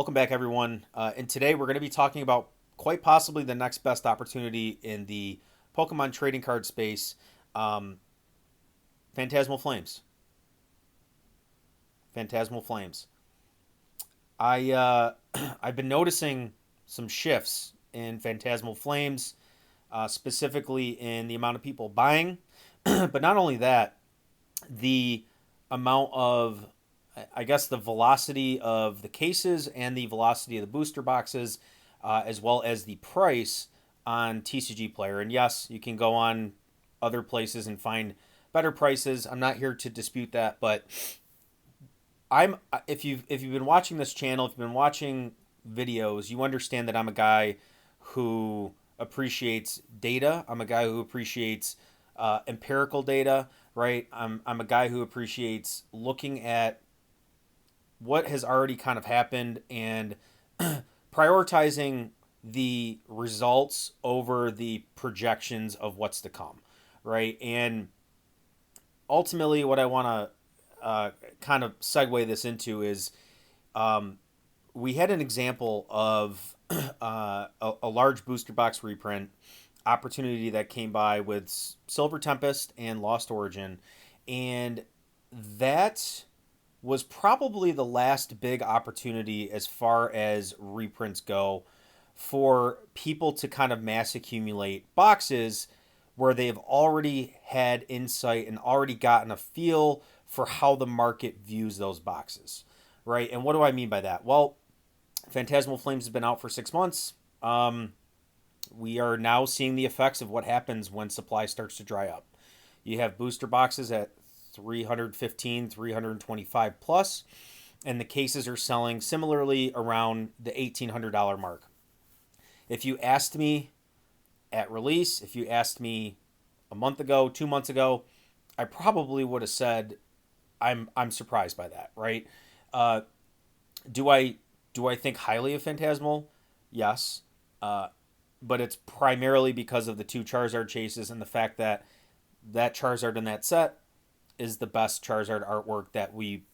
Welcome back, everyone. And today we're going to be talking about quite possibly the next best opportunity in the Pokemon trading card space, um, Phantasmal Flames. Phantasmal Flames. I I've been noticing some shifts in Phantasmal Flames, specifically in the amount of people buying, but not only that, the amount of I guess the velocity of the cases and the velocity of the booster boxes, as well as the price on TCG Player. And yes, you can go on other places and find better prices. I'm not here to dispute that, but I'm if you've been watching this channel, if you've been watching videos, you understand that I'm a guy who appreciates data. I'm a guy who appreciates empirical data, right? I'm a guy who appreciates looking at what has already kind of happened and prioritizing the results over the projections of what's to come, right? And ultimately, what I want to kind of segue this into is we had an example of a large booster box reprint opportunity that came by with Silver Tempest and Lost Origin, and that was probably the last big opportunity as far as reprints go for people to kind of mass accumulate boxes where they've already had insight and already gotten a feel for how the market views those boxes, right? And what do I mean by that? Well, Phantasmal Flames has been out for 6 months. We are now seeing the effects of what happens when supply starts to dry up. You have booster boxes at 315, 325 plus, and the cases are selling similarly around the $1,800 mark. If you asked me at release, if you asked me a month ago, 2 months ago, I probably would have said I'm surprised by that, right? Uh, do I think highly of Phantasmal? Yes, but it's primarily because of the two Charizard chases and the fact that that Charizard in that set is the best Charizard artwork that we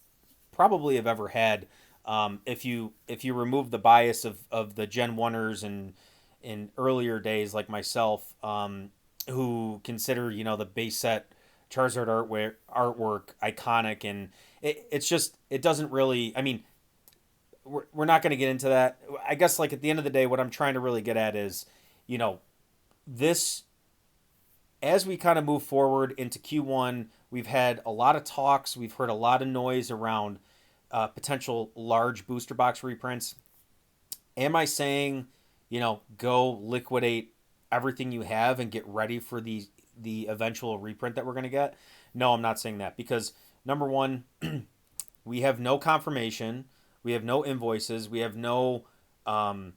probably have ever had. If you remove the bias of the Gen Oneers and in earlier days like myself, who consider the base set Charizard artwork iconic, and it's just it doesn't really. I mean, we're not going to get into that. I guess like at the end of the day, what I'm trying to really get at is, you know, this as we kind of move forward into Q1, we've had a lot of talks. We've heard a lot of noise around potential large booster box reprints. Am I saying, go liquidate everything you have and get ready for the eventual reprint that we're going to get? No, I'm not saying that because number one, we have no confirmation, we have no invoices, we have no, I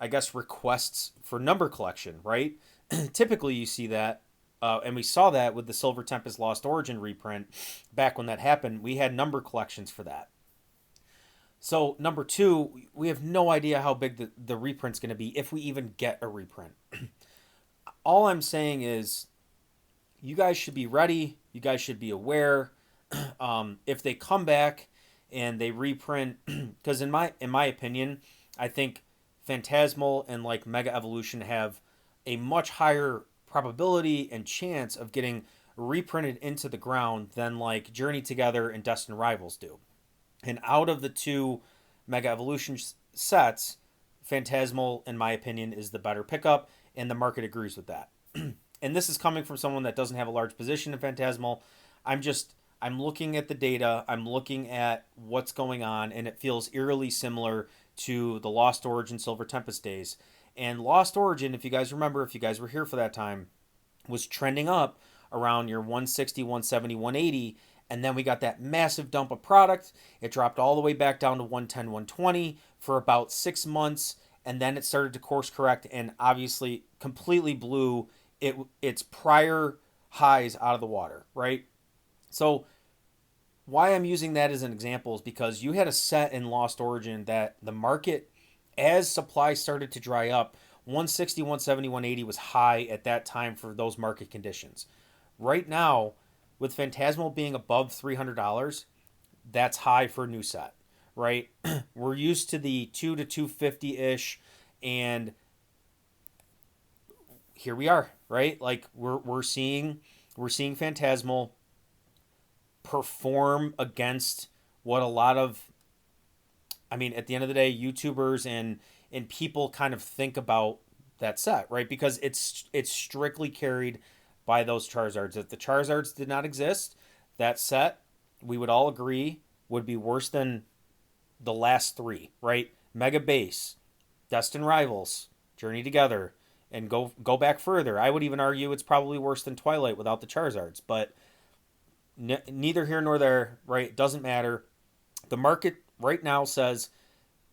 guess, requests for number collection, right? Typically, you see that, and we saw that with the Silver Tempest Lost Origin reprint back when that happened. We had number collections for that. So, number two, we have no idea how big the reprint's going to be if we even get a reprint. All I'm saying is you guys should be ready. You guys should be aware. If they come back and they reprint, because in my opinion, I think Phantasmal and like Mega Evolution have a much higher probability and chance of getting reprinted into the ground than like Journey Together and Destined Rivals do. And out of the two Mega Evolution sets, Phantasmal, in my opinion, is the better pickup, and the market agrees with that. And this is coming from someone that doesn't have a large position in Phantasmal. I'm looking at the data, I'm looking at what's going on, and it feels eerily similar to the Lost Origin Silver Tempest days. And Lost Origin, if you guys remember, if you guys were here for that time, was trending up around your 160, 170, 180. And then we got that massive dump of product. It dropped all the way back down to 110, 120 for about 6 months. And then it started to course correct and obviously completely blew its prior highs out of the water, right? So why I'm using that as an example is because you had a set in Lost Origin that the market, as supply started to dry up, 160, 170, 180 was high at that time for those market conditions. Right now, with Phantasmal being above $300, that's high for a new set, right? We're used to the 2 to 250 ish, and here we are, right? Like we're seeing Phantasmal perform against what a lot of, I mean, at the end of the day, YouTubers and people kind of think about that set, right? Because it's strictly carried by those Charizards. If the Charizards did not exist, that set, we would all agree, would be worse than the last three, right? Mega Base, Destined Rivals, Journey Together, and go back further. I would even argue it's probably worse than Twilight without the Charizards, but neither here nor there, right? It doesn't matter. The market right now says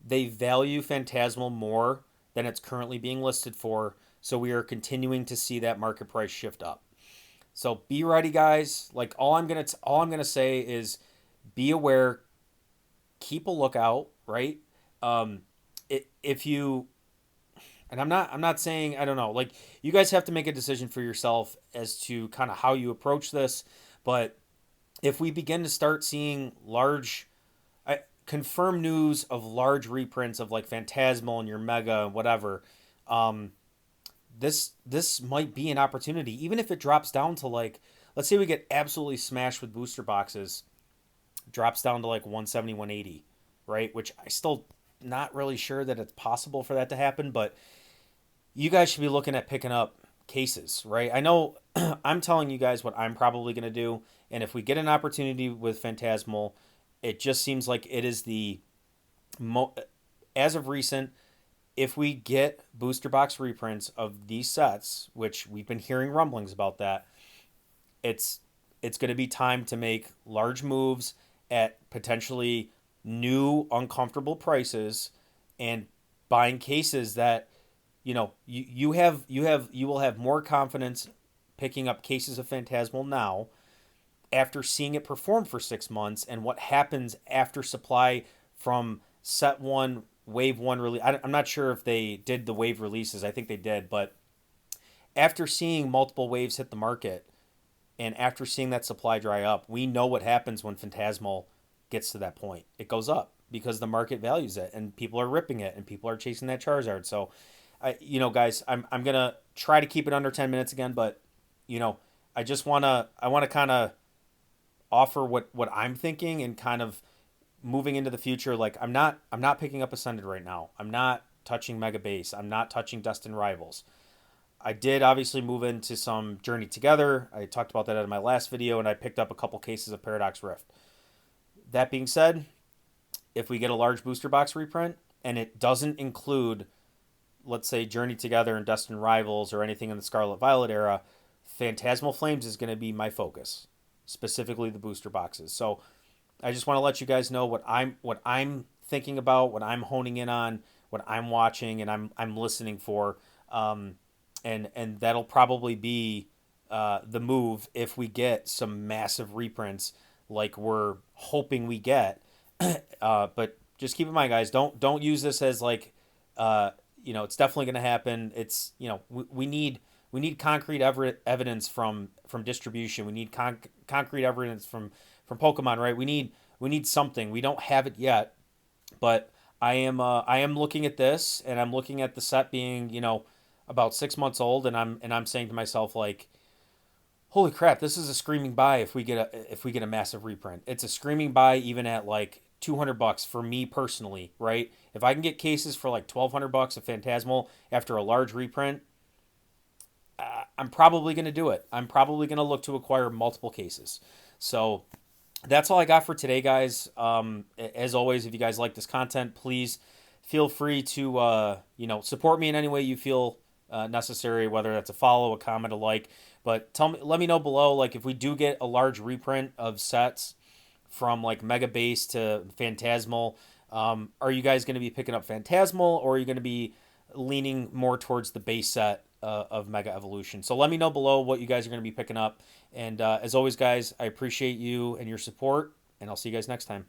they value Phantasmal more than it's currently being listed for, so we are continuing to see that market price shift up. So be ready, guys. Like all I'm gonna say is be aware, keep a lookout, right? Um, if you, and I'm not saying, I don't know, like you guys have to make a decision for yourself as to kind of how you approach this, but if we begin to start seeing large, confirmed news of large reprints of like Phantasmal and your Mega and whatever, um, this might be an opportunity, even if it drops down to like, let's say we get absolutely smashed with booster boxes, drops down to like 170, 180, right? Which I still not really sure that it's possible for that to happen, but you guys should be looking at picking up cases, right? I know I'm telling you guys what I'm probably going to do, and if we get an opportunity with Phantasmal, it just seems like it is the as of recent, if we get booster box reprints of these sets, which we've been hearing rumblings about that, it's it's going to be time to make large moves at potentially new uncomfortable prices and buying cases that you will have more confidence picking up cases of Phantasmal now after seeing it perform for 6 months and what happens after supply from set one, wave one release. I'm not sure if they did the wave releases. I think they did, but after seeing multiple waves hit the market and after seeing that supply dry up, we know what happens when Phantasmal gets to that point. It goes up because the market values it and people are ripping it and people are chasing that Charizard. So, guys, I'm gonna try to keep it under 10 minutes again, but you know, I wanna kind of offer what I'm thinking and kind of moving into the future. Like I'm not picking up Ascended right now. I'm not touching Mega Base. I'm not touching Destined Rivals. I did obviously move into some Journey Together. I talked about that in my last video, and I picked up a couple cases of Paradox Rift. That being said, if we get a large booster box reprint and it doesn't include, let's say, Journey Together and Destined Rivals or anything in the Scarlet Violet era, Phantasmal Flames is going to be my focus, specifically the booster boxes. So I just want to let you guys know what I'm thinking about, what I'm honing in on, what I'm watching, and I'm listening for. And that'll probably be the move if we get some massive reprints like we're hoping we get. But just keep in mind, guys, don't use this as like it's definitely going to happen. It's we need concrete evidence from distribution. We need concrete evidence from Pokemon, right? We need something. We don't have it yet, but I am looking at this and I'm looking at the set being about 6 months old, and I'm saying to myself like, holy crap, this is a screaming buy if we get a massive reprint. It's a screaming buy even at like $200 for me personally, right? If I can get cases for like $1,200 of Phantasmal after a large reprint, I'm probably going to do it. I'm probably going to look to acquire multiple cases. So that's all I got for today, guys. As always, if you guys like this content, please feel free to support me in any way you feel necessary, whether that's a follow, a comment, a like. But let me know below, like if we do get a large reprint of sets from like Mega Base to Phantasmal, are you guys going to be picking up Phantasmal, or are you going to be leaning more towards the base set of Mega Evolution? So let me know below what you guys are going to be picking up. And as always, guys, I appreciate you and your support, and I'll see you guys next time.